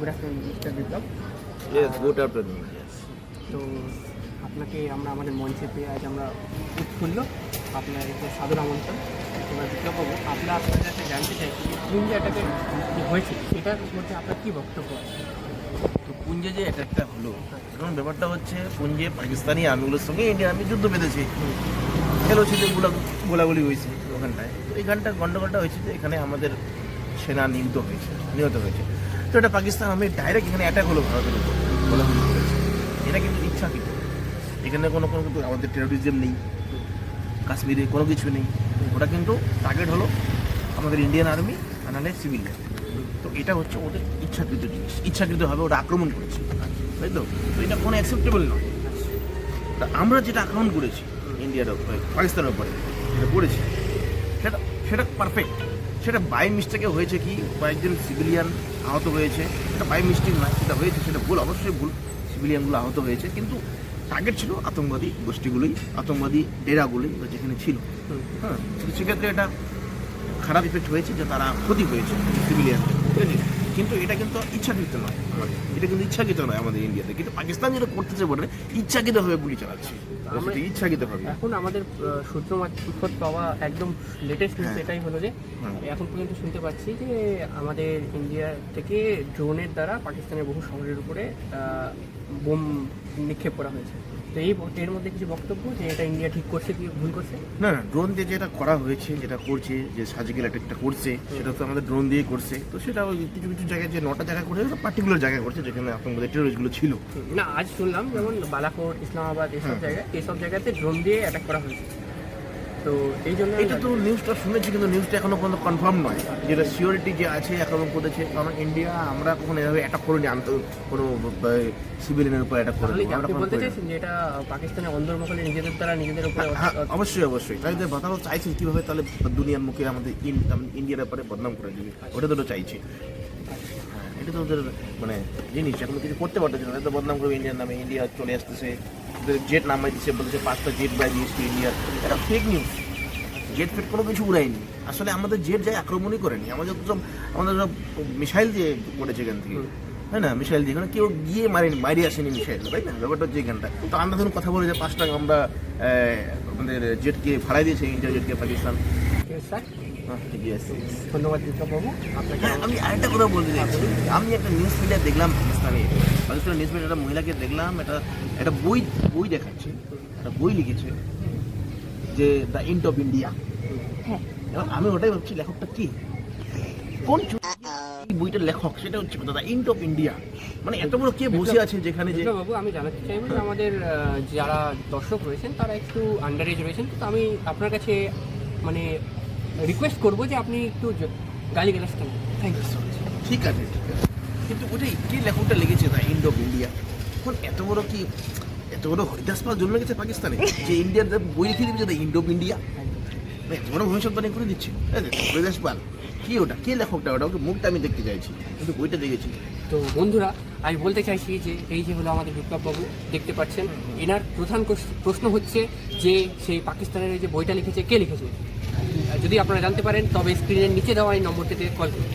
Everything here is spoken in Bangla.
Good afternoon mister Biplab. Good afternoon. তো আপনাকে আমরা আমাদের মঞ্চে পেয়ে আজ আমরা উৎফুল্ল, আপনার একটু সাদর আমন্ত্রণ। এবার বিপ্লববাবু, আমরা আপনার কাছে জানতে চাইছি যে পুঞ্জ অ্যাটাকে যে হয়েছে সেটার মধ্যে আপনার কী বক্তব্য আছে? তো পুঞ্জে যে অ্যাটাকটা হলো, এখন ব্যাপারটা হচ্ছে পুঞ্জে পাকিস্তানি আর্মিগুলোর সঙ্গে ইন্ডিয়ান আর্মি যুদ্ধ বেঁধেছে, খেলোছিতে গোলাগুলি হয়েছে ওখানটায়। তো এইখানটা গন্ডগোলটা হয়েছে যে এখানে আমাদের সেনা নিহত হয়েছে। তো এটা পাকিস্তান আমি ডাইরেক্ট এখানে অ্যাটাক হলো ভারতের উপর, গোলাগুলি করেছে। এটা কিন্তু ইচ্ছাকৃত, এখানে কোনো কিন্তু আমাদের টেরোরিজম নেই, কাশ্মীরে কোনো কিছু নেই। ওটা কিন্তু টার্গেট হলো আমাদের ইন্ডিয়ান আর্মি আর নাহলে সিভিলিয়ান। তো এটা হচ্ছে ওদের ইচ্ছাকৃত জিনিস, ইচ্ছাকৃতভাবে ওরা আক্রমণ করেছে, তাই তো? তো এটা কোনো অ্যাকসেপ্টেবল নয়। তা আমরা যেটা আক্রমণ করেছি ইন্ডিয়ার উপরে, পাকিস্তানের উপরে যেটা করেছি, সেটা পারফেক্ট। সেটা বাই মিস্টেকে হয়েছে কি কয়েকজন সিভিলিয়ান আহত হয়েছে, এটা বাই মিস্টেক নয়, সেটা হয়েছে, সেটা ভুল, অবশ্যই ভুল। সিভিলিয়ানগুলো আহত হয়েছে, কিন্তু টার্গেট ছিল আতঙ্কবাদী গোষ্ঠীগুলোই, আতঙ্কবাদী ডেরাগুলোই যেখানে ছিল। হ্যাঁ, সেক্ষেত্রে এটা খারাপ ইফেক্ট হয়েছে, যে তারা ক্ষতি হয়েছে সিভিলিয়ান, কিন্তু এটা কিন্তু ইচ্ছাকৃত নয় আমাদের, এটা কিন্তু ইচ্ছাকৃত নয় আমাদের ইন্ডিয়াতে। কিন্তু পাকিস্তান যেটা করতেছে বলে ইচ্ছাকৃতভাবে গুলি চালাচ্ছে, ইচ্ছাকৃতভাবে। এখন আমাদের সূত্র মারফত পাওয়া একদম লেটেস্ট নিউজ এটাই হলো যে এখন পর্যন্ত শুনতে পাচ্ছি যে আমাদের ইন্ডিয়া থেকে ড্রোনের দ্বারা পাকিস্তানের বহু শহরের উপরে বোম নিক্ষেপ করা হয়েছে। তো এর মধ্যে কিছু বক্তব্য যে এটা ইন্ডিয়া ঠিক করছে কি ভুল করছে? না, ড্রোন দিয়ে যেটা করা হয়েছে, যেটা করছে, যে সার্জিক্যাল অ্যাটাকটা করছে, সেটা তো আমাদের ড্রোন দিয়ে করছে। তো সেটা ওই কিছু কিছু জায়গায়, যে 9টা জায়গায় করছে, পার্টিকুলার জায়গায় করছে যেখানে আতঙ্কবাদী টেরোরিস্টগুলো ছিল। না, আজ শুনলাম যেমন বালাকোট, ইসলামাবাদ এইসব জায়গাতে ড্রোন দিয়ে অ্যাটাক করা হয়েছে। তো এই জন্য এটা তো নিউজটা শুনেছি, কিন্তু নিউজটা এখনো কোনো কনফার্ম নয়, যেটা সিওরিটি যে আছে আক্রমণ করেছে। কারণ ইন্ডিয়া, আমরা কখনো এভাবে অ্যাটাক করিনি, কোনো সিভিলিয়ানের উপর অ্যাটাক করিনি। আপনি বলতে চাইছেন যে এটা পাকিস্তানের অন্দরমহলে নিজেদের দ্বারা নিজেদের উপরে? অবশ্যই তাই বাতাও চাইছে কীভাবে তাহলে দুনিয়ার মুখে আমাদের ইন্ডিয়ার ব্যাপারে বদনাম করে দিবে, ওটা তো চাইছে। হ্যাঁ, এটা তো ওদের মানে জিনিস, এখন কিছু করতে পারতেছে না, তো বদনাম করবে ইন্ডিয়ার নামে। ইন্ডিয়া চলে আসতেছে, জেট নামাই দিচ্ছে, বলছে 5টা জেট বাই দিয়েছে ইন্ডিয়ার। এটা ফেক নিউজ। জেট ফেট কোনো কিছু উড়ায়নি, আসলে আমাদের জেট যায় আক্রমণই করেনি। আমাদের সব মিসাইল দিয়ে করেছে এখান থেকে, তাই না? মিসাইল দিয়ে এখানে কেউ গিয়ে মারিয়ে আসেনি মিসাইল, তাই না? ব্যাপারটা হচ্ছে এখানটা। তো আমরা ধরুন কথা বলে যে 5টা আমরা আমাদের জেটকে ভাড়াই দিয়েছে, ইন্ডিয়া জেটকে পাকিস্তান। ধন্যবাদ বিপ্লববাবু আপনাকে। আমি আরেকটা কথা বলতে চাইছি, আমি একটা নিউজ মিডিয়া দেখলাম পাকিস্তানের নিউজ মিডিয়া, একটা মহিলাকে দেখলাম, একটা বই দেখাচ্ছে, একটা বই লিখেছে যে দ্য এন্ড অফ ইন্ডিয়া। এবার আমি ওটাই ভাবছি লেখকটা কি, কোন বইটার লেখক, সেটা হচ্ছে দ্য এন্ড অফ ইন্ডিয়া। মানে এত বড় কে বসে আছে যেখানে? যে বাবু, আমি জানাতে চাইবো যে আমাদের যারা দর্শক রয়েছেন তারা একটু আন্ডার এজ রয়েছেন, তো আমি আপনার কাছে মানে রিকোয়েস্ট করবো যে আপনি একটু গালিগালাজ করেন। Thank you so much. ঠিক আছে, কিন্তু ওটাই কে লেখকটা লিখেছে দ্য এন্ড অফ ইন্ডিয়া? এখন এত বড় হরিদাস পাল জন্মে গেছে পাকিস্তানে, যে ইন্ডিয়ার বই লিখে দিচ্ছে দ্য এন্ড অফ ইন্ডিয়া। এত বড় ভবিষ্যৎবাণী করে দিচ্ছে হরিদাস পাল। কি ওটা, কে লেখকটা? ওকে মুখটা আমি দেখতে চাইছি, কিন্তু বইটা দেখেছি। তো বন্ধুরা, আমি বলতে চাইছি যে এই যে হলো আমাদের বিপ্লববাবু, দেখতে পাচ্ছেন এনার প্রধান প্রশ্ন হচ্ছে যে সেই পাকিস্তানের এই যে বইটা লিখেছে কে লিখেছে। যদি আপনারা জানতে পারেন তবে স্ক্রিনের নিচে দেওয়া এই নম্বরটিতে কল করুন।